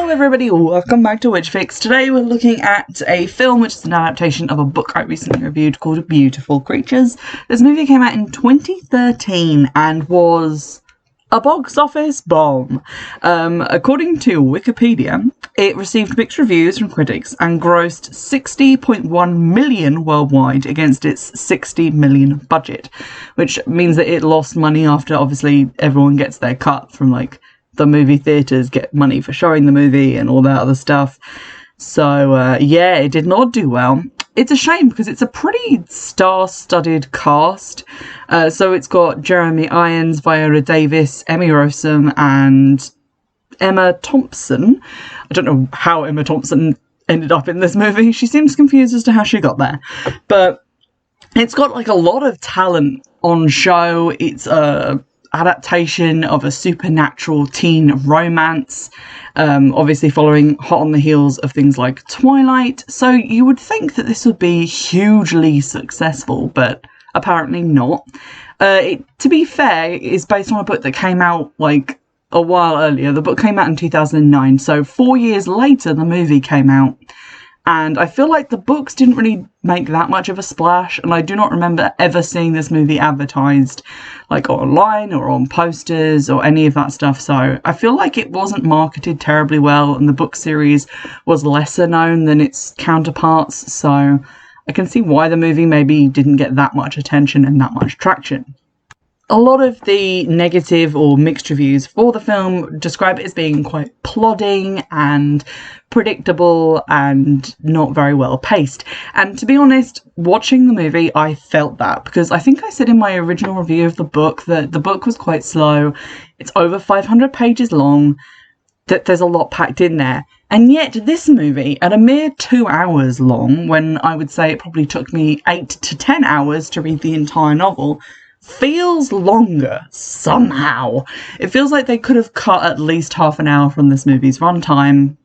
Hello everybody, welcome back to Witchfix. Today we're looking at a film which is an adaptation of a book I recently reviewed called Beautiful Creatures. This movie came out in 2013 and was a box office bomb. According to Wikipedia, it received mixed reviews from critics and grossed 60.1 million worldwide against its 60 million budget, which means that it lost money after obviously everyone gets their cut from like the movie theatres get money for showing the movie and all that other stuff. So yeah, it did not do well. It's a shame because it's a pretty star-studded cast. So it's got Jeremy Irons, Viola Davis, Emmy Rossum and Emma Thompson. I don't know how Emma Thompson ended up in this movie. She seems confused as to how she got there. But it's got like a lot of talent on show. It's a adaptation of a supernatural teen romance, obviously following hot on the heels of things like Twilight, so you would think that this would be hugely successful, but apparently not. To be fair, it's based on a book that came out like a while earlier. The book came out in 2009, so 4 years later the movie came out. And I feel like the books didn't really make that much of a splash, and I do not remember ever seeing this movie advertised like online or on posters or any of that stuff, so I feel like it wasn't marketed terribly well, and the book series was lesser known than its counterparts, so I can see why the movie maybe didn't get that much attention and that much traction. A lot of the negative or mixed reviews for the film describe it as being quite plodding and predictable and not very well paced. And to be honest, watching the movie, I felt that, because I think I said in my original review of the book that the book was quite slow. It's over 500 pages long, that there's a lot packed in there. And yet this movie, at a mere 2 hours long, when I would say it probably took me 8 to 10 hours to read the entire novel, feels longer somehow. It feels like they could have cut at least half an hour from this movie's runtime,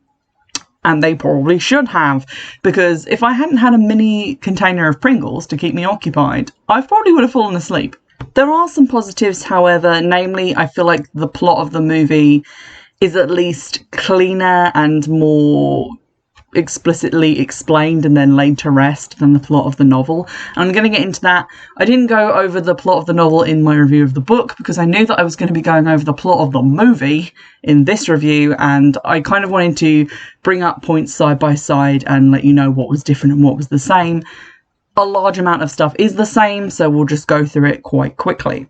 and they probably should have, because if I hadn't had a mini container of Pringles to keep me occupied, I probably would have fallen asleep. There are some positives, however, namely I feel like the plot of the movie is at least cleaner and more explicitly explained and then laid to rest than the plot of the novel. And I'm going to get into that. I didn't go over the plot of the novel in my review of the book because I knew that I was going to be going over the plot of the movie in this review, and I kind of wanted to bring up points side by side and let you know what was different and what was the same. A large amount of stuff is the same, so we'll just go through it quite quickly.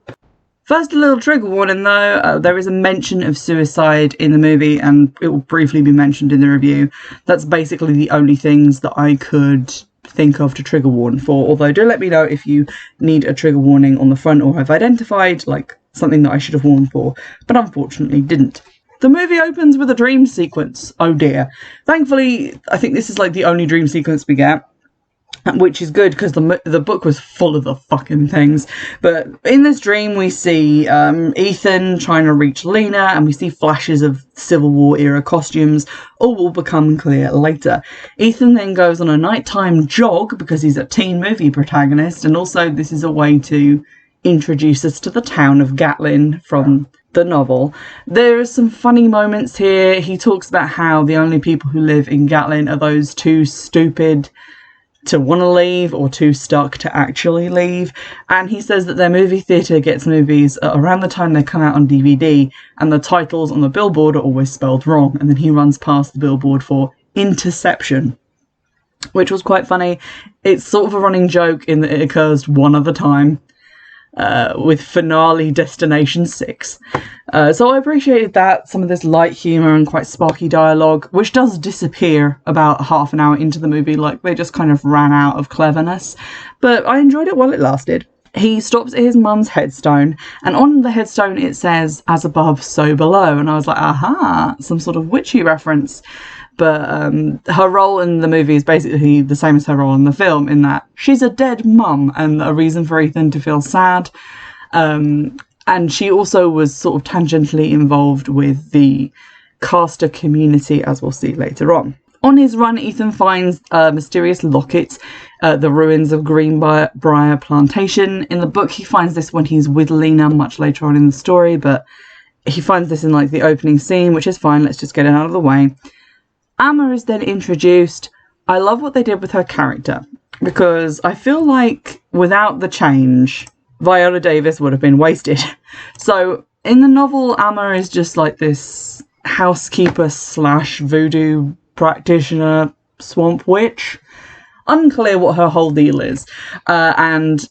First, a little trigger warning though, there is a mention of suicide in the movie, and it will briefly be mentioned in the review. That's basically the only things that I could think of to trigger warn for, although do let me know if you need a trigger warning on the front or have identified like something that I should have warned for, but unfortunately didn't. The movie opens with a dream sequence. Oh dear. Thankfully, I think this is like the only dream sequence we get, which is good because the book was full of the fucking things. But in this dream we see Ethan trying to reach Lena, and we see flashes of Civil War era costumes. All will become clear later. Ethan then goes on a nighttime jog because he's a teen movie protagonist, and also this is a way to introduce us to the town of Gatlin from the novel. There are some funny moments here. He talks about how the only people who live in Gatlin are those too stupid to want to leave or too stuck to actually leave, and he says that their movie theatre gets movies around the time they come out on DVD, and the titles on the billboard are always spelled wrong, and then he runs past the billboard for Interception, which was quite funny. It's sort of a running joke in that it occurs one other time, with finale Destination 6. So I appreciated that, some of this light humour and quite sparky dialogue, which does disappear about half an hour into the movie, like they just kind of ran out of cleverness, but I enjoyed it while it lasted. He stops at his mum's headstone, and on the headstone it says, "As above, so below," and I was like, aha, some sort of witchy reference. But her role in the movie is basically the same as her role in the film, in that she's a dead mum and a reason for Ethan to feel sad. And she also was sort of tangentially involved with the caster community, as we'll see later on. On his run, Ethan finds a mysterious locket, the ruins of Greenbrier Plantation. In the book, he finds this when he's with Lena much later on in the story, but he finds this in like the opening scene, which is fine, let's just get it out of the way. Amma is then introduced. I love what they did with her character, because I feel like without the change, Viola Davis would have been wasted. So in the novel, Amma is just like this housekeeper / voodoo practitioner swamp witch. Unclear what her whole deal is. And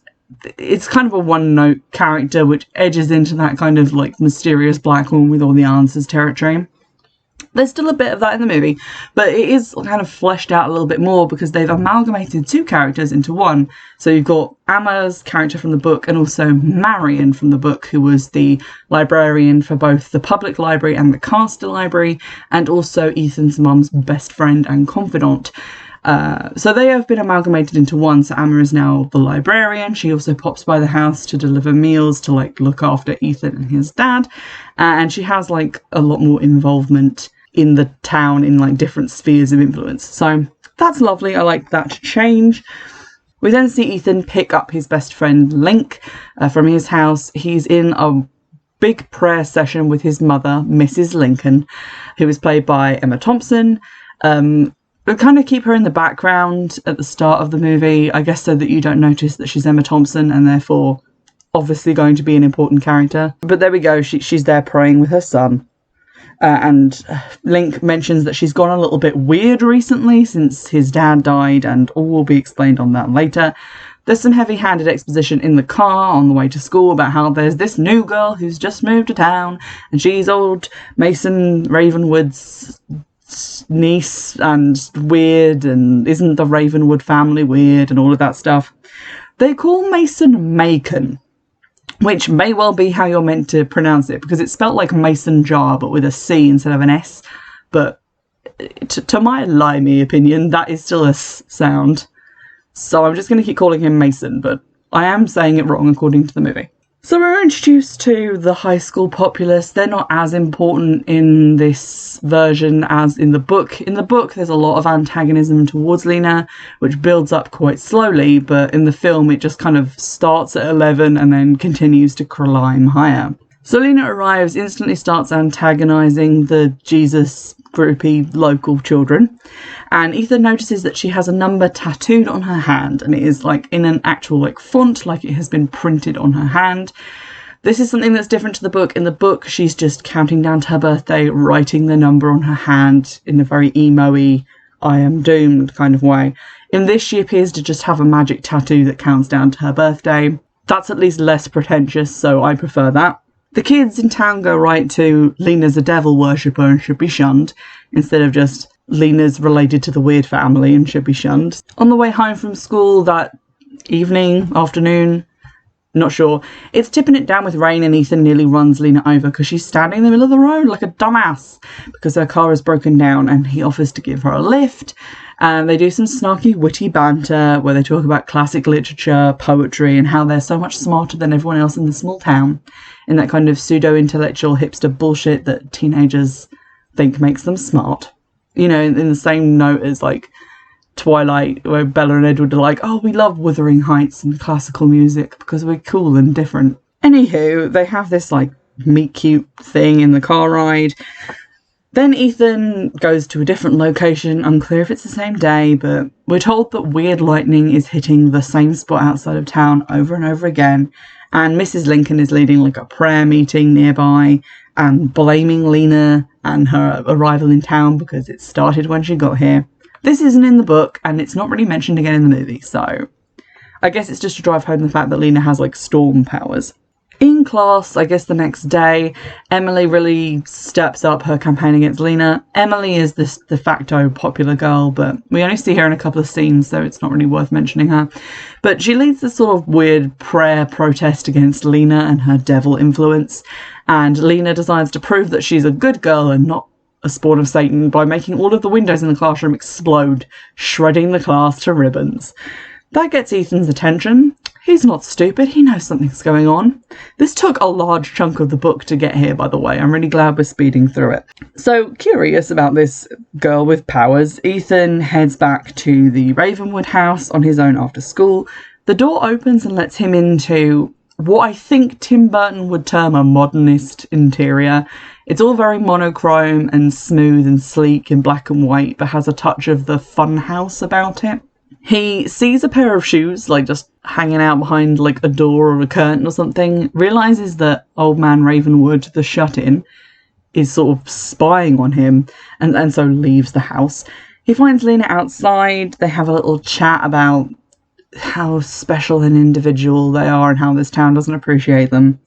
it's kind of a one-note character which edges into that kind of like mysterious black woman with all the answers territory. There's still a bit of that in the movie, but it is kind of fleshed out a little bit more because they've amalgamated two characters into one. So you've got Amma's character from the book and also Marion from the book, who was the librarian for both the public library and the Castor Library, and also Ethan's mum's best friend and confidant. So they have been amalgamated into one. So Amma is now the librarian. She also pops by the house to deliver meals to like look after Ethan and his dad. And she has like a lot more involvement in the town in like different spheres of influence. So that's lovely. I like that change. We then see Ethan pick up his best friend Link from his house. He's in a big prayer session with his mother, Mrs. Lincoln, who is played by Emma Thompson. We kind of keep her in the background at the start of the movie, I guess so that you don't notice that she's Emma Thompson and therefore obviously going to be an important character. But there we go, she's there praying with her son. And Link mentions that she's gone a little bit weird recently since his dad died, and all will be explained on that later. There's some heavy-handed exposition in the car on the way to school about how there's this new girl who's just moved to town, and she's old Mason Ravenwood's niece and weird, and isn't the Ravenwood family weird, and all of that stuff. They call Mason Macon, which may well be how you're meant to pronounce it, because it's spelt like mason jar but with a C instead of an S. But to my limey opinion, that is still a S sound. So I'm just going to keep calling him Mason, but I am saying it wrong according to the movie. So we're introduced to the high school populace. They're not as important in this version as in the book. In the book, there's a lot of antagonism towards Lena, which builds up quite slowly, but in the film, it just kind of starts at 11 and then continues to climb higher. So Lena arrives, instantly starts antagonizing the Jesus groupie local children, and Ethan notices that she has a number tattooed on her hand, and it is like in an actual like font, like it has been printed on her hand. This is something that's different to the book. In the book, she's just counting down to her birthday, writing the number on her hand in a very emo-y, I am doomed kind of way. In this, she appears to just have a magic tattoo that counts down to her birthday. That's at least less pretentious, so I prefer that. The kids in town go right to Lena's a devil worshipper and should be shunned, instead of just Lena's related to the weird family and should be shunned. On the way home from school that evening, afternoon, not sure, it's tipping it down with rain, and Ethan nearly runs Lena over because she's standing in the middle of the road like a dumbass because her car is broken down, and he offers to give her a lift. And they do some snarky, witty banter where they talk about classic literature, poetry, and how they're so much smarter than everyone else in the small town, in that kind of pseudo-intellectual hipster bullshit that teenagers think makes them smart. You know, in the same note as, like, Twilight, where Bella and Edward are like, oh, we love Wuthering Heights and classical music because we're cool and different. Anywho, they have this, like, meet-cute thing in the car ride. Then Ethan goes to a different location, unclear if it's the same day, but we're told that weird lightning is hitting the same spot outside of town over and over again, and Mrs. Lincoln is leading like a prayer meeting nearby and blaming Lena and her arrival in town because it started when she got here. This isn't in the book, and it's not really mentioned again in the movie, so I guess it's just to drive home the fact that Lena has like storm powers. In class, I guess the next day, Emily really steps up her campaign against Lena. Emily is this de facto popular girl, but we only see her in a couple of scenes, so it's not really worth mentioning her. But she leads this sort of weird prayer protest against Lena and her devil influence, and Lena decides to prove that she's a good girl and not a spawn of Satan by making all of the windows in the classroom explode, shredding the class to ribbons. That gets Ethan's attention. He's not stupid, he knows something's going on. This took a large chunk of the book to get here, by the way. I'm really glad we're speeding through it. So, curious about this girl with powers, Ethan heads back to the Ravenwood house on his own after school. The door opens and lets him into what I think Tim Burton would term a modernist interior. It's all very monochrome and smooth and sleek in black and white, but has a touch of the fun house about it. He sees a pair of shoes, like just hanging out behind like a door or a curtain or something, realises that Old Man Ravenwood, the shut-in, is sort of spying on him, and so leaves the house. He finds Lena outside. They have a little chat about how special an individual they are and how this town doesn't appreciate them.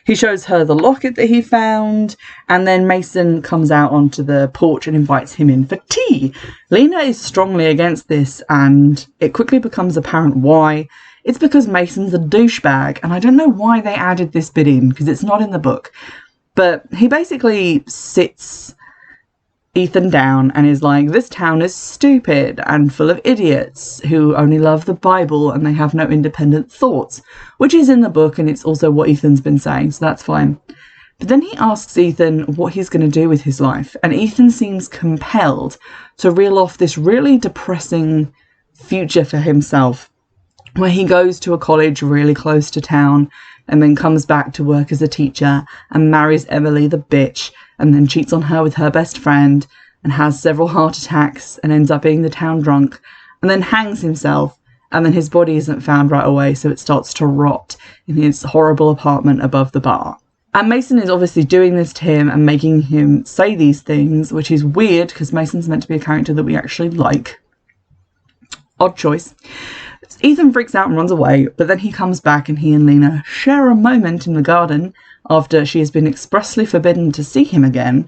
He shows her the locket that he found, and then Mason comes out onto the porch and invites him in for tea. Lena is strongly against this, and it quickly becomes apparent why. It's because Mason's a douchebag, and I don't know why they added this bit in, because it's not in the book. But he basically sits Ethan down and is like, this town is stupid and full of idiots who only love the Bible and they have no independent thoughts, which is in the book, and it's also what Ethan's been saying, so that's fine. But then he asks Ethan what he's going to do with his life, and Ethan seems compelled to reel off this really depressing future for himself, where he goes to a college really close to town and then comes back to work as a teacher and marries Emily the bitch, and then cheats on her with her best friend and has several heart attacks and ends up being the town drunk, and then hangs himself, and then his body isn't found right away, so it starts to rot in his horrible apartment above the bar. And Mason is obviously doing this to him and making him say these things, which is weird because Mason's meant to be a character that we actually like. Odd choice. Ethan freaks out and runs away, but then he comes back and he and Lena share a moment in the garden after she has been expressly forbidden to see him again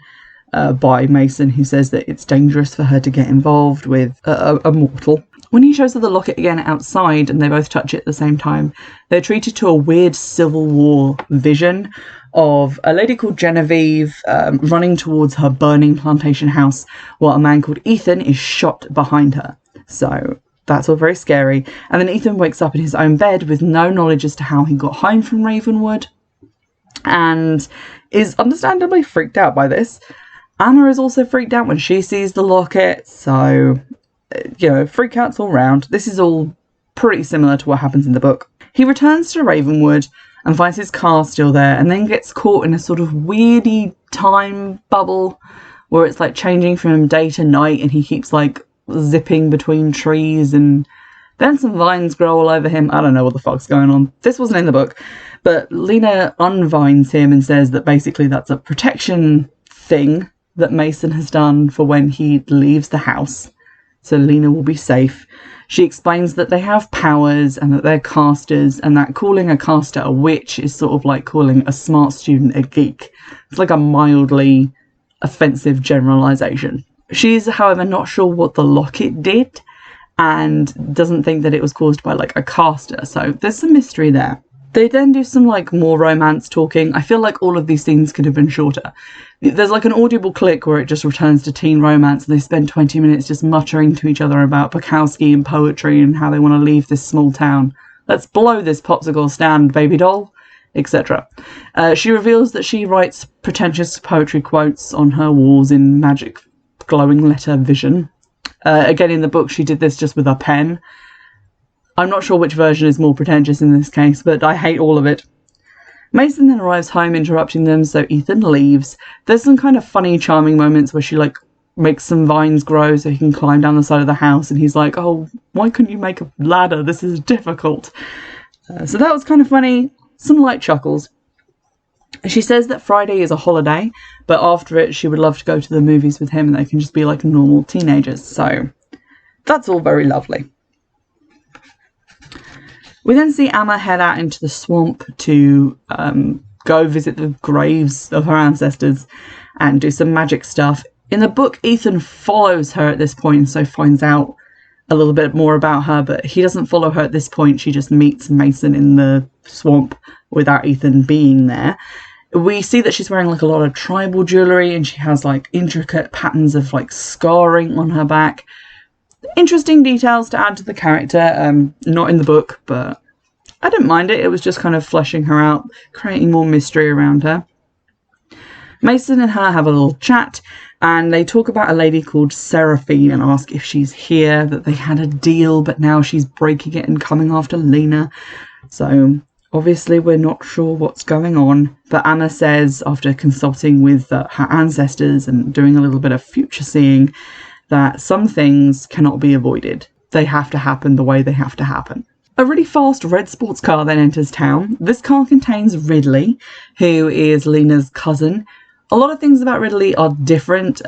by Mason, who says that it's dangerous for her to get involved with a mortal. When he shows her the locket again outside and they both touch it at the same time, they're treated to a weird Civil War vision of a lady called Genevieve running towards her burning plantation house while a man called Ethan is shot behind her. So that's all very scary. And then Ethan wakes up in his own bed with no knowledge as to how he got home from Ravenwood and is understandably freaked out by this. Anna is also freaked out when she sees the locket, so, freakouts all round. This is all pretty similar to what happens in the book. He returns to Ravenwood and finds his car still there, and then gets caught in a sort of weirdy time bubble where it's like changing from day to night, and he keeps like zipping between trees, and then some vines grow all over him. I don't know what the fuck's going on. This wasn't in the book, but Lena unvines him and says that basically that's a protection thing that Mason has done for when he leaves the house, so Lena will be safe. She explains that they have powers and that they're casters, and that calling a caster a witch is sort of like calling a smart student a geek. It's like a mildly offensive generalization. She's, however, not sure what the locket did and doesn't think that it was caused by like a caster, so there's some mystery there. They then do some like more romance talking. I feel like all of these scenes could have been shorter. There's like an audible click where it just returns to teen romance, and they spend 20 minutes just muttering to each other about Bukowski and poetry and how they want to leave this small town. Let's blow this popsicle stand, baby doll, etc. She reveals that she writes pretentious poetry quotes on her walls in magic glowing letter vision. Again, in the book, she did this just with a pen. I'm not sure which version is more pretentious in this case, but I hate all of it. Mason then arrives home interrupting them, so Ethan leaves. There's some kind of funny, charming moments where she like makes some vines grow so he can climb down the side of the house, and he's like, oh, why couldn't you make a ladder? This is difficult. So that was kind of funny. Some light chuckles. She says that Friday is a holiday, but after it she would love to go to the movies with him and they can just be like normal teenagers. So that's all very lovely. We then see Amma head out into the swamp to go visit the graves of her ancestors and do some magic stuff. In the book, Ethan follows her at this point, so finds out a little bit more about her, but he doesn't follow her at this point. She just meets Mason in the swamp without Ethan being there. We see that she's wearing like a lot of tribal jewellery, and she has like intricate patterns of like scarring on her back. Interesting details to add to the character, not in the book, but I didn't mind it. It was just kind of fleshing her out, creating more mystery around her. Mason and her have a little chat, and they talk about a lady called Seraphine and ask if she's here, that they had a deal, but now she's breaking it and coming after Lena. So Obviously, we're not sure what's going on, but Anna says, after consulting with her ancestors and doing a little bit of future seeing, that some things cannot be avoided. They have to happen the way they have to happen. A really fast red sports car then enters town. This car contains Ridley, who is Lena's cousin. A lot of things about Ridley are different.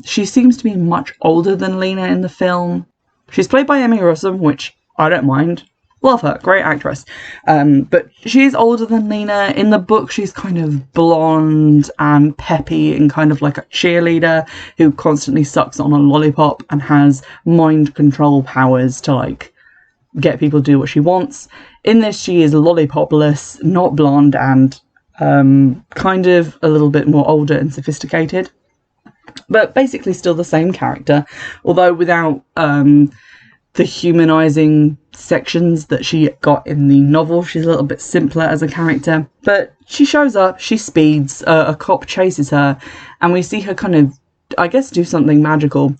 She seems to be much older than Lena in the film. She's played by Emmy Rossum, which I don't mind. Love her, great actress. But she is older than Lena. In the book, she's kind of blonde and peppy and kind of like a cheerleader who constantly sucks on a lollipop and has mind control powers to like get people to do what she wants. In this, she is lollipopless, not blonde, and kind of a little bit more older and sophisticated. But basically still the same character, although without the humanizing sections that she got in the novel. She's a little bit simpler as a character. But she shows up, she speeds, a cop chases her, and we see her kind of, I guess, do something magical.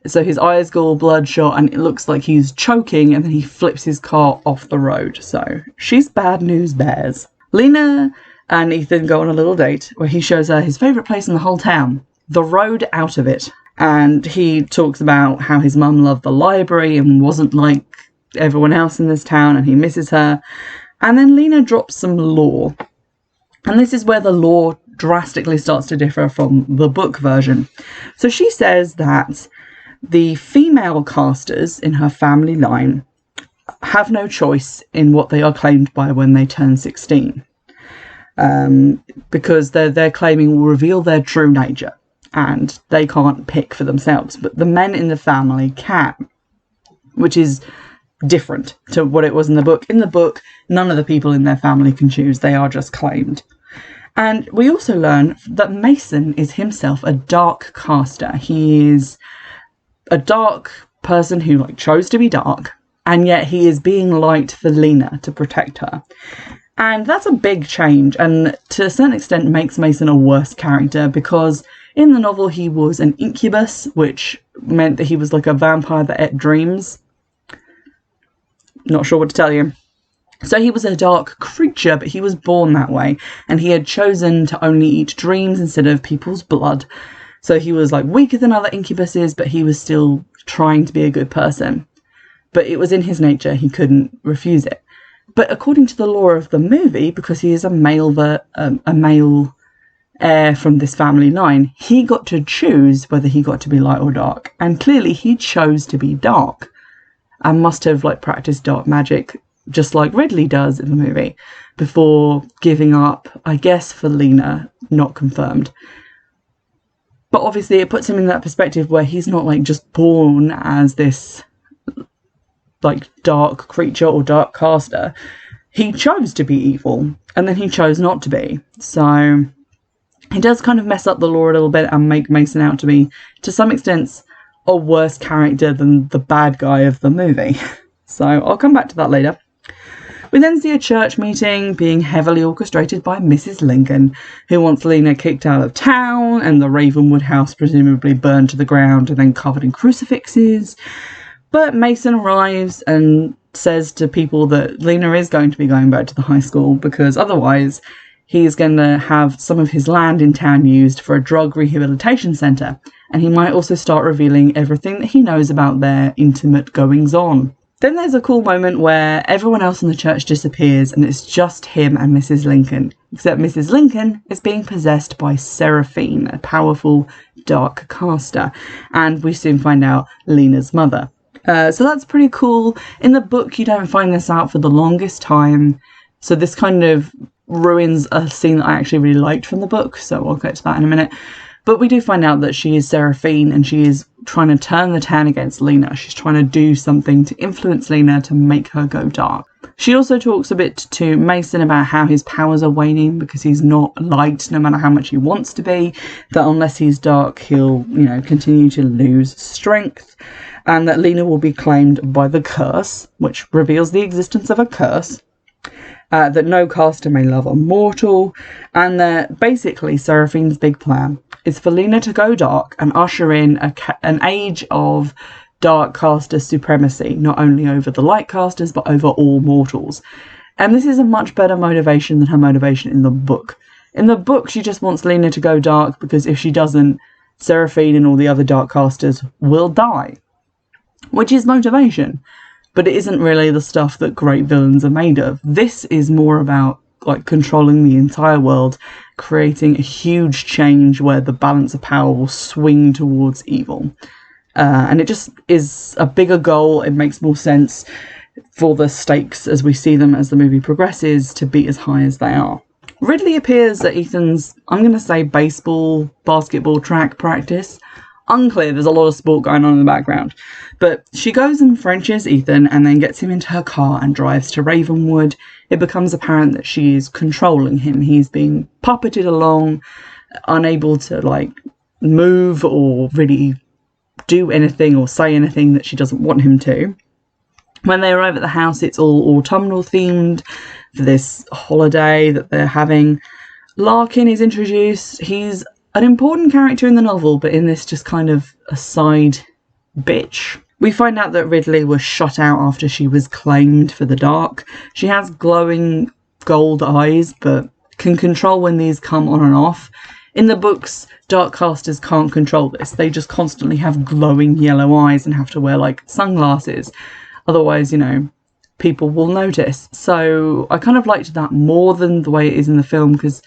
So his eyes go all bloodshot and it looks like he's choking, and then he flips his car off the road. So she's bad news bears. Lena and Ethan go on a little date where he shows her his favourite place in the whole town, the road out of it. And he talks about how his mum loved the library and wasn't like everyone else in this town, and he misses her. And then Lena drops some lore. And this is where the lore drastically starts to differ from the book version. So she says that the female casters in her family line have no choice in what they are claimed by when they turn 16. Because their claiming will reveal their true nature, and they can't pick for themselves. But the men in the family can, which is different to what it was in the book. In the book, none of the people in their family can choose. They are just claimed. And we also learn that Mason is himself a dark caster. He is a dark person who chose to be dark, and yet he is being light for Lena to protect her. And that's a big change, and to a certain extent makes Mason a worse character, because in the novel he was an incubus, which meant that he was like a vampire that ate dreams. Not sure what to tell you. So he was a dark creature, but he was born that way, and he had chosen to only eat dreams instead of people's blood. So he was weaker than other incubuses, but he was still trying to be a good person. But it was in his nature, he couldn't refuse it. But according to the lore of the movie, because he is a male heir from this family line, he got to choose whether he got to be light or dark. And clearly he chose to be dark, and must have practiced dark magic just like Ridley does in the movie before giving up, I guess, for Lena, not confirmed. But obviously it puts him in that perspective where he's not just born as this dark creature or dark caster. He chose to be evil, and then he chose not to be. So it does kind of mess up the lore a little bit and make Mason out to be, to some extent, a worse character than the bad guy of the movie. So I'll come back to that later. We then see a church meeting being heavily orchestrated by Mrs. Lincoln, who wants Lena kicked out of town and the Ravenwood house presumably burned to the ground and then covered in crucifixes. But Mason arrives and says to people that Lena is going to be going back to the high school, because otherwise he's going to have some of his land in town used for a drug rehabilitation centre, and he might also start revealing everything that he knows about their intimate goings-on. Then there's a cool moment where everyone else in the church disappears and it's just him and Mrs. Lincoln, except Mrs. Lincoln is being possessed by Seraphine, a powerful dark caster, and we soon find out Lena's mother. So that's pretty cool. In the book, you don't find this out for the longest time, so this kind of ruins a scene that I actually really liked from the book, so I'll get to that in a minute. But we do find out that she is Seraphine, and she is trying to turn the town against Lena. She's trying to do something to influence Lena to make her go dark. She also talks a bit to Mason about how his powers are waning because he's not light no matter how much he wants to be, that unless he's dark he'll, continue to lose strength, and that Lena will be claimed by the curse, which reveals the existence of a curse, that no caster may love a mortal, and that basically Seraphine's big plan is for Lena to go dark and usher in an age of dark caster supremacy, not only over the light casters but over all mortals. And this is a much better motivation than her motivation in the book. In the book, she just wants Lena to go dark because if she doesn't, Seraphine and all the other dark casters will die. Which is motivation. But it isn't really the stuff that great villains are made of. This is more about like controlling the entire world, creating a huge change where the balance of power will swing towards evil. And it just is a bigger goal. It makes more sense for the stakes as we see them as the movie progresses to be as high as they are. Ridley appears at Ethan's, I'm going to say baseball, basketball track practice. Unclear, there's a lot of sport going on in the background. But she goes and Frenches Ethan and then gets him into her car and drives to Ravenwood. It becomes apparent that she is controlling him. He's being puppeted along, unable to like move or really do anything or say anything that she doesn't want him to. When they arrive at the house, it's all autumnal themed for this holiday that they're having. Larkin is introduced. He's an important character in the novel, but in this just kind of a side bitch. We find out that Ridley was shot out after she was claimed for the dark. She has glowing gold eyes, but can control when these come on and off. In the books, dark casters can't control this. They just constantly have glowing yellow eyes and have to wear like sunglasses. Otherwise, you know, people will notice. So I kind of liked that more than the way it is in the film, because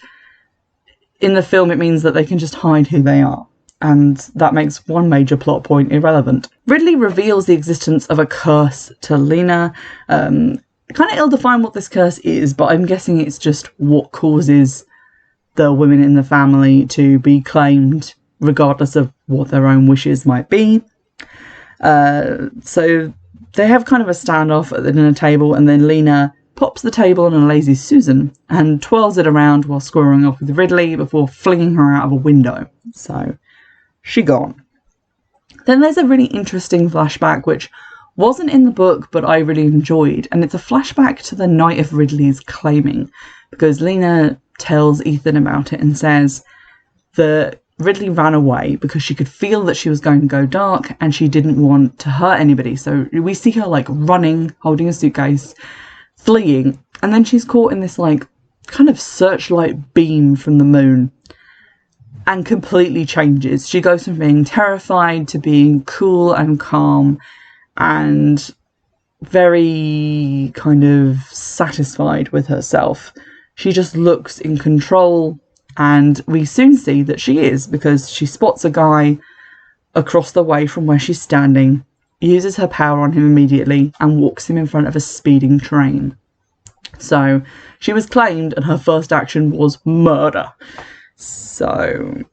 in the film it means that they can just hide who they are. And that makes one major plot point irrelevant. Ridley reveals the existence of a curse to Lena. Kind of ill-defined what this curse is, but I'm guessing it's just what causes the women in the family to be claimed regardless of what their own wishes might be. So they have kind of a standoff at the dinner table, and then Lena pops the table on a lazy Susan and twirls it around while squaring off with Ridley before flinging her out of a window. So she gone. Then there's a really interesting flashback which wasn't in the book but I really enjoyed, and it's a flashback to the night of Ridley's claiming, because Lena tells Ethan about it and says that Ridley ran away because she could feel that she was going to go dark and she didn't want to hurt anybody. So we see her like running, holding a suitcase, fleeing, and then she's caught in this like kind of searchlight beam from the moon and completely changes. She goes from being terrified to being cool and calm and very kind of satisfied with herself. She just looks in control, and we soon see that she is, because she spots a guy across the way from where she's standing, uses her power on him immediately, and walks him in front of a speeding train. So she was claimed, and her first action was murder. So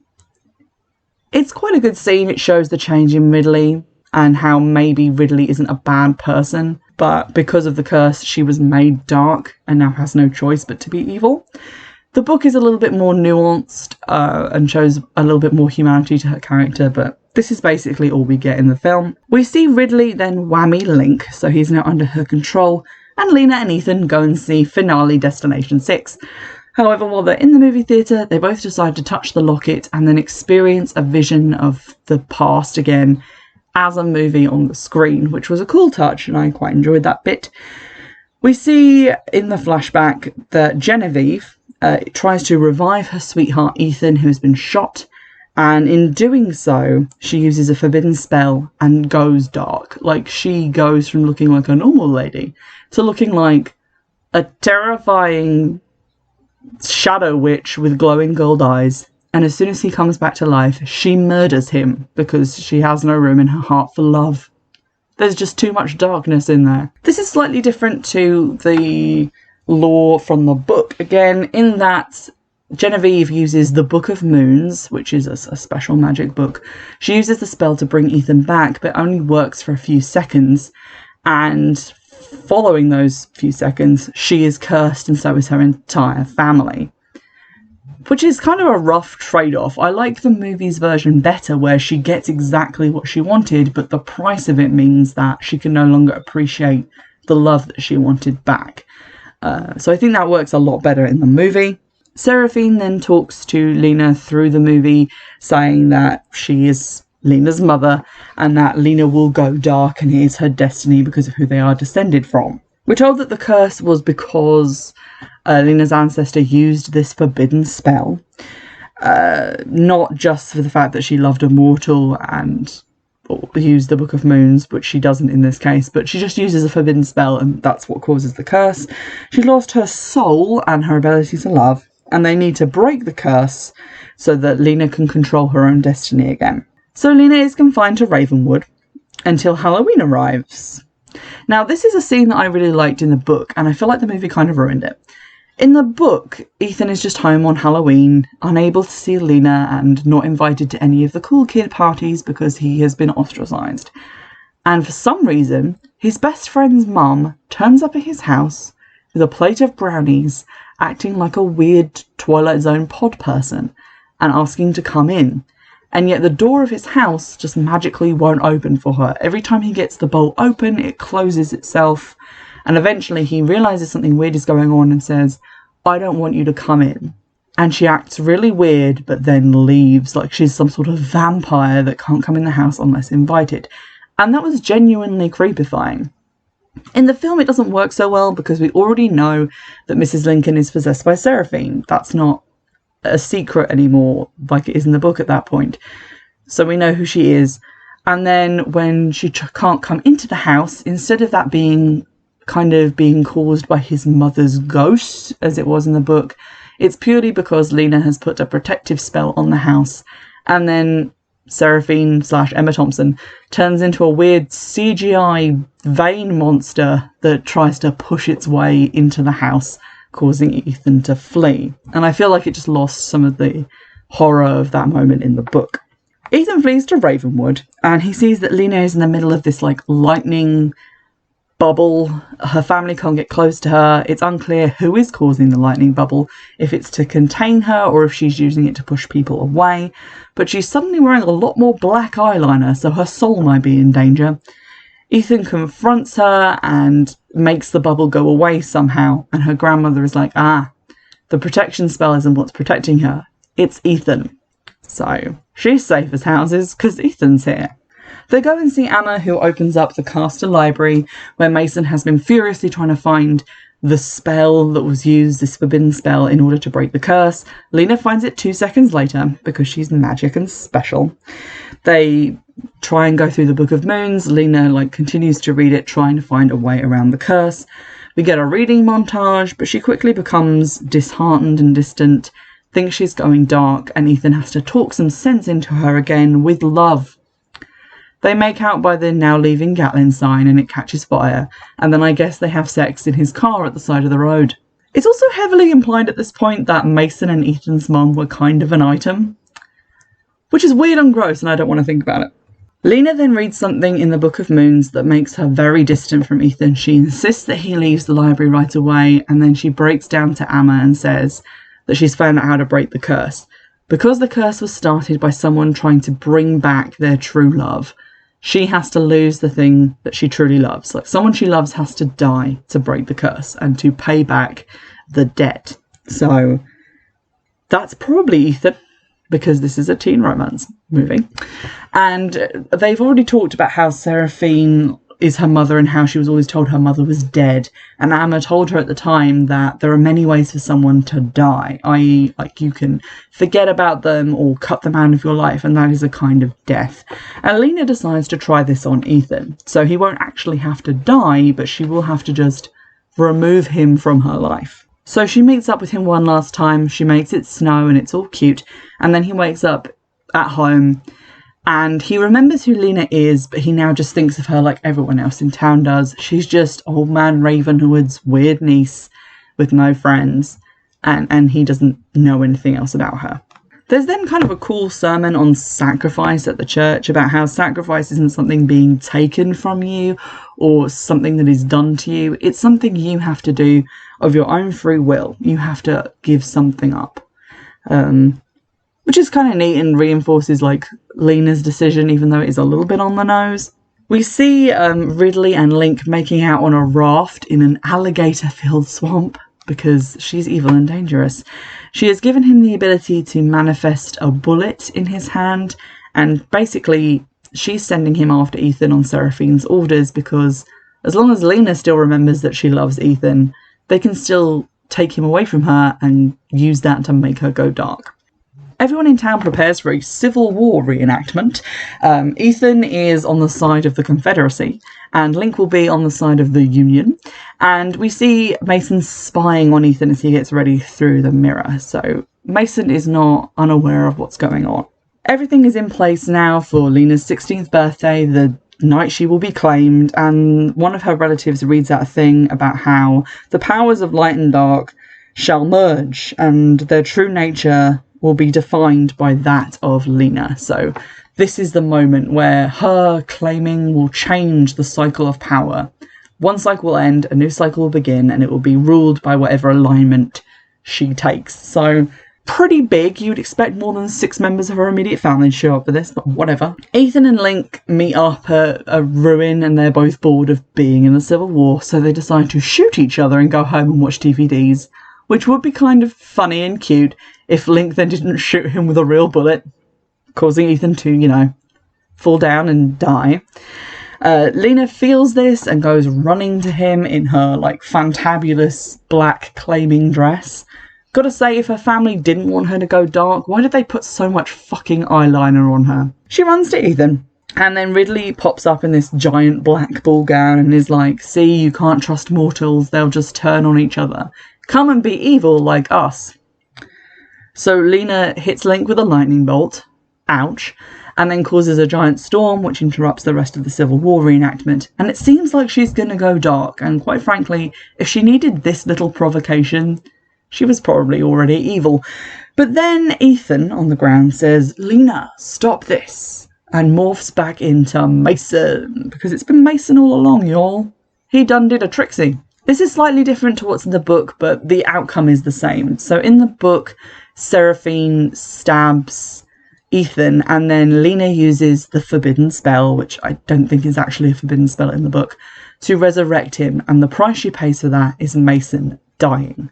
it's quite a good scene. It shows the change in Ridley and how maybe Ridley isn't a bad person, but because of the curse, she was made dark and now has no choice but to be evil. The book is a little bit more nuanced and shows a little bit more humanity to her character, but this is basically all we get in the film. We see Ridley then whammy Link, so he's now under her control, and Lena and Ethan go and see finale Destination 6. However, while they're in the movie theatre, they both decide to touch the locket and then experience a vision of the past again as a movie on the screen, which was a cool touch, and I quite enjoyed that bit. We see in the flashback that Genevieve tries to revive her sweetheart Ethan, who has been shot, and in doing so, she uses a forbidden spell and goes dark. Like, she goes from looking like a normal lady to looking like a terrifying shadow witch with glowing gold eyes. And as soon as he comes back to life, she murders him because she has no room in her heart for love. There's just too much darkness in there. This is slightly different to the lore from the book, again, in that Genevieve uses the Book of Moons, which is a special magic book. She uses the spell to bring Ethan back, but only works for a few seconds, and following those few seconds, she is cursed, and so is her entire family. Which is kind of a rough trade-off. I like the movie's version better, where she gets exactly what she wanted, but the price of it means that she can no longer appreciate the love that she wanted back. So I think that works a lot better in the movie. Seraphine then talks to Lena through the movie, saying that she is Lena's mother and that Lena will go dark and it is her destiny because of who they are descended from. We're told that the curse was because Lena's ancestor used this forbidden spell, not just for the fact that she loved a mortal and used the Book of Moons, which she doesn't in this case, but she just uses a forbidden spell and that's what causes the curse. She lost her soul and her ability to love, and they need to break the curse so that Lena can control her own destiny again. So Lena is confined to Ravenwood until Halloween arrives. Now, this is a scene that I really liked in the book, and I feel like the movie kind of ruined it. In the book, Ethan is just home on Halloween, unable to see Lena and not invited to any of the cool kid parties because he has been ostracised. And for some reason, his best friend's mum turns up at his house with a plate of brownies, acting like a weird Twilight Zone pod person, and asking to come in. And yet the door of his house just magically won't open for her. Every time he gets the bowl open, it closes itself. And eventually he realises something weird is going on and says, "I don't want you to come in." And she acts really weird, but then leaves, like she's some sort of vampire that can't come in the house unless invited. And that was genuinely creepifying. In the film, it doesn't work so well because we already know that Mrs. Lincoln is possessed by Seraphine. That's not a secret anymore like it is in the book at that point. So we know who she is. And then when she can't come into the house, instead of that being caused by his mother's ghost, as it was in the book, it's purely because Lena has put a protective spell on the house. And then Seraphine / Emma Thompson turns into a weird CGI vein monster that tries to push its way into the house, causing Ethan to flee. And I feel like it just lost some of the horror of that moment in the book. Ethan flees to Ravenwood and he sees that Lena is in the middle of this lightning bubble. Her family can't get close to her. It's unclear who is causing the lightning bubble, if it's to contain her or if she's using it to push people away. But she's suddenly wearing a lot more black eyeliner, so her soul might be in danger. Ethan confronts her and makes the bubble go away somehow, and her grandmother is like, the protection spell isn't what's protecting her, it's Ethan. So she's safe as houses because Ethan's here. They go and see Emma, who opens up the Castor Library, where Mason has been furiously trying to find the spell that was used, this forbidden spell, in order to break the curse. Lena finds it 2 seconds later because she's magic and special. They try and go through the Book of Moons. Lena continues to read it, trying to find a way around the curse. We get a reading montage, but she quickly becomes disheartened and distant, thinks she's going dark, and Ethan has to talk some sense into her again with love. They make out by the now leaving Gatlin sign and it catches fire, and then I guess they have sex in his car at the side of the road. It's also heavily implied at this point that Mason and Ethan's mum were kind of an item, which is weird and gross, and I don't want to think about it. Lena then reads something in the Book of Moons that makes her very distant from Ethan. She insists that he leaves the library right away, and then she breaks down to Emma and says that she's found out how to break the curse. Because the curse was started by someone trying to bring back their true love, she has to lose the thing that she truly loves. Someone she loves has to die to break the curse and to pay back the debt. So that's probably Ethan, because this is a teen romance movie. And they've already talked about how Seraphine is her mother and how she was always told her mother was dead. And Emma told her at the time that there are many ways for someone to die, i.e. you can forget about them or cut them out of your life, and that is a kind of death. And Lena decides to try this on Ethan. So he won't actually have to die, but she will have to just remove him from her life. So she meets up with him one last time, she makes it snow and it's all cute, and then he wakes up at home and he remembers who Lena is, but he now just thinks of her like everyone else in town does. She's just old man Ravenwood's weird niece with no friends, and he doesn't know anything else about her. There's then kind of a cool sermon on sacrifice at the church about how sacrifice isn't something being taken from you or something that is done to you. It's something you have to do of your own free will. You have to give something up. Which is kind of neat and reinforces Lena's decision, even though it is a little bit on the nose. We see Ridley and Link making out on a raft in an alligator-filled swamp because she's evil and dangerous. She has given him the ability to manifest a bullet in his hand, and basically she's sending him after Ethan on Seraphine's orders because as long as Lena still remembers that she loves Ethan, they can still take him away from her and use that to make her go dark. Everyone in town prepares for a Civil War reenactment. Ethan is on the side of the Confederacy, and Link will be on the side of the Union. And we see Mason spying on Ethan as he gets ready through the mirror. So Mason is not unaware of what's going on. Everything is in place now for Lena's 16th birthday, the night she will be claimed, and one of her relatives reads out a thing about how the powers of light and dark shall merge, and their true nature will be defined by that of Lena. So this is the moment where her claiming will change the cycle of power. One cycle will end, a new cycle will begin, and it will be ruled by whatever alignment she takes. So pretty big. You'd expect more than 6 members of her immediate family to show up for this, but whatever. Ethan and Link meet up at a ruin, and they're both bored of being in the Civil War, so they decide to shoot each other and go home and watch DVDs, which would be kind of funny and cute if Link then didn't shoot him with a real bullet, causing Ethan to, fall down and die. Lena feels this and goes running to him in her, fantabulous black claiming dress. Gotta say, if her family didn't want her to go dark, why did they put so much fucking eyeliner on her? She runs to Ethan, and then Ridley pops up in this giant black ball gown and is like, see, you can't trust mortals, they'll just turn on each other. Come and be evil like us. So Lena hits Link with a lightning bolt, ouch, and then causes a giant storm which interrupts the rest of the Civil War reenactment, and it seems like she's gonna go dark, and quite frankly, if she needed this little provocation, she was probably already evil. But then Ethan, on the ground, says, Lena, stop this, and morphs back into Mason, because it's been Mason all along, y'all. He done did a tricksy. This is slightly different to what's in the book, but the outcome is the same. So in the book, Seraphine stabs Ethan, and then Lena uses the forbidden spell, which I don't think is actually a forbidden spell in the book, to resurrect him, and the price she pays for that is Mason dying.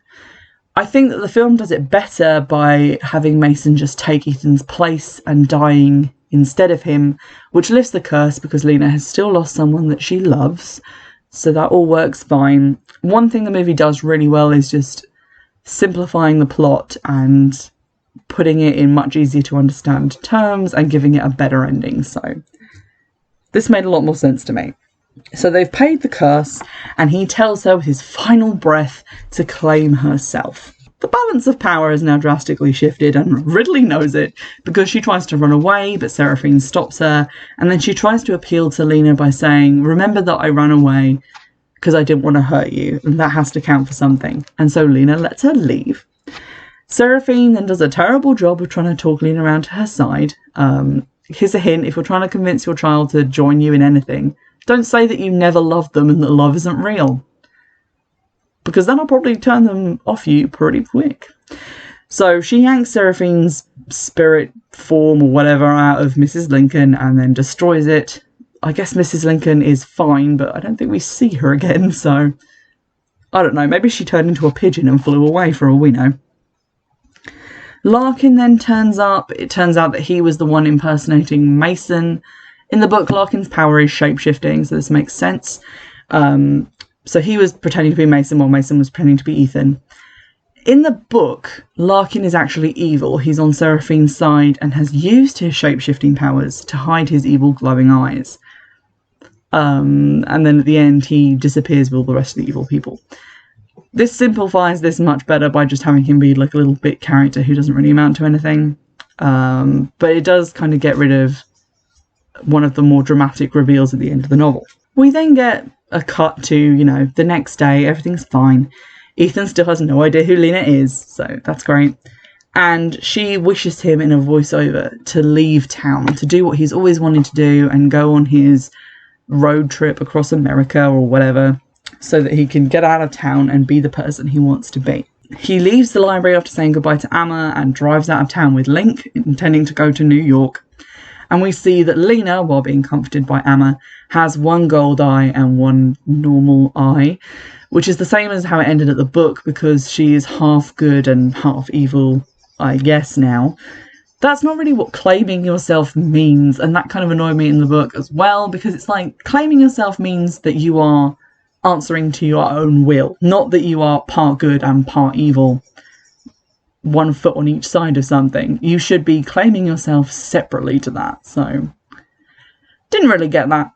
I think that the film does it better by having Mason just take Ethan's place and dying instead of him, which lifts the curse because Lena has still lost someone that she loves, so that all works fine. One thing the movie does really well is just simplifying the plot and putting it in much easier to understand terms and giving it a better ending, so this made a lot more sense to me. So they've paid the curse, and he tells her with his final breath to claim herself. The balance of power has now drastically shifted, and Ridley knows it, because she tries to run away, but Seraphine stops her, and then she tries to appeal to Lena by saying, remember that I ran away because I didn't want to hurt you, and that has to count for something. And so Lena lets her leave. Seraphine then does a terrible job of trying to talk Lena around to her side. Here's a hint, if you're trying to convince your child to join you in anything, don't say that you never loved them and that love isn't real, because that'll probably turn them off you pretty quick. So she yanks Seraphine's spirit form or whatever out of Mrs. Lincoln and then destroys it. I guess Mrs. Lincoln is fine, but I don't think we see her again, so I don't know, maybe she turned into a pigeon and flew away for all we know. Larkin then turns up. It turns out that he was the one impersonating Mason. In the book, Larkin's power is shape-shifting, so this makes sense. So he was pretending to be Mason while Mason was pretending to be Ethan. In the book, Larkin is actually evil. He's on Seraphine's side and has used his shape-shifting powers to hide his evil glowing eyes. And then at the end, he disappears with all the rest of the evil people. This simplifies this much better by just having him be like a little bit character who doesn't really amount to anything. But it does kind of get rid of one of the more dramatic reveals at the end of the novel. We then get a cut to, the next day, everything's fine. Ethan still has no idea who Lena is, so that's great. And she wishes him in a voiceover to leave town, to do what he's always wanted to do and go on his road trip across America or whatever, so that he can get out of town and be the person he wants to be. He leaves the library after saying goodbye to Amma and drives out of town with Link, intending to go to New York. And we see that Lena, while being comforted by Amma, has one gold eye and one normal eye, which is the same as how it ended at the book, because she is half good and half evil, I guess now. That's not really what claiming yourself means, and that kind of annoyed me in the book as well, because it's like, claiming yourself means that you are answering to your own will. Not that you are part good and part evil, one foot on each side of something. You should be claiming yourself separately to that. So, didn't really get that.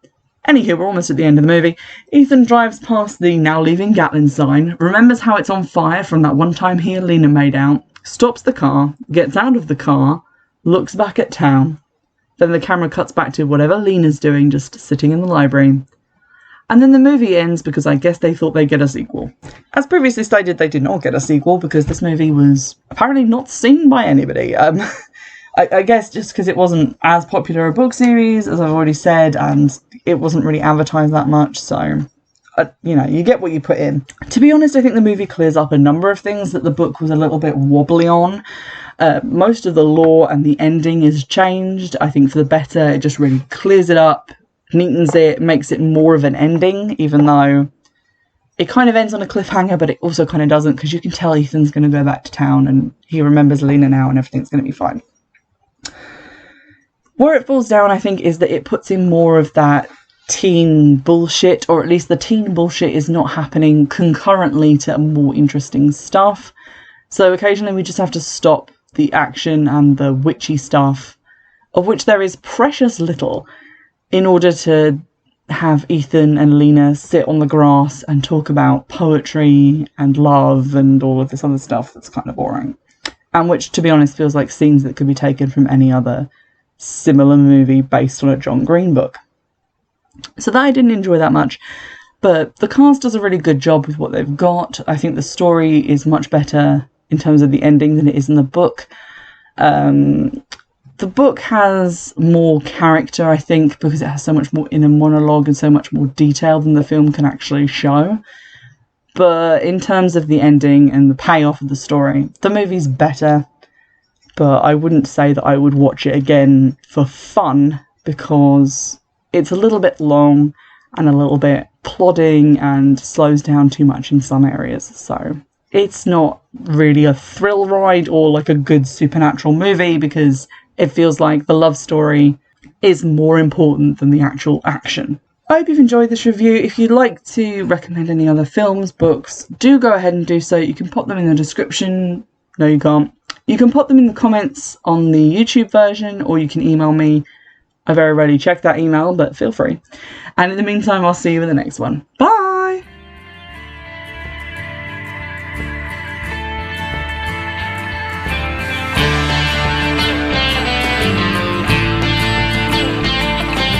Anywho, we're almost at the end of the movie. Ethan drives past the now leaving Gatlin sign, remembers how it's on fire from that one time he and Lena made out, stops the car, gets out of the car, looks back at town. Then the camera cuts back to whatever Lena's doing, just sitting in the library. And then the movie ends because I guess they thought they'd get a sequel. As previously stated, they did not get a sequel because this movie was apparently not seen by anybody. I guess just because it wasn't as popular a book series, as I've already said, and it wasn't really advertised that much, so, you know, you get what you put in. To be honest, I think the movie clears up a number of things that the book was a little bit wobbly on. Most of the lore and the ending is changed, I think for the better. It just really clears it up, neatens it, makes it more of an ending, even though it kind of ends on a cliffhanger, but it also kind of doesn't, because you can tell Ethan's going to go back to town and he remembers Lena now and everything's going to be fine. Where it falls down, I think, is that it puts in more of that teen bullshit, or at least the teen bullshit is not happening concurrently to more interesting stuff. So occasionally we just have to stop the action and the witchy stuff, of which there is precious little, in order to have Ethan and Lena sit on the grass and talk about poetry and love and all of this other stuff that's kind of boring. And which, to be honest, feels like scenes that could be taken from any other similar movie based on a John Green book. So that I didn't enjoy that much, but the cast does a really good job with what they've got. I think the story is much better in terms of the ending than it is in the book. The book has more character, I think, because it has so much more inner monologue and so much more detail than the film can actually show. But in terms of the ending and the payoff of the story, the movie's better. But I wouldn't say that I would watch it again for fun, because it's a little bit long and a little bit plodding and slows down too much in some areas. So it's not really a thrill ride or like a good supernatural movie, because it feels like the love story is more important than the actual action. I hope you've enjoyed this review. If you'd like to recommend any other films, books, do go ahead and do so. You can pop them in the description. No, you can't. You can pop them in the comments on the YouTube version, or you can email me. I very rarely check that email, but feel free. And in the meantime, I'll see you in the next one. Bye!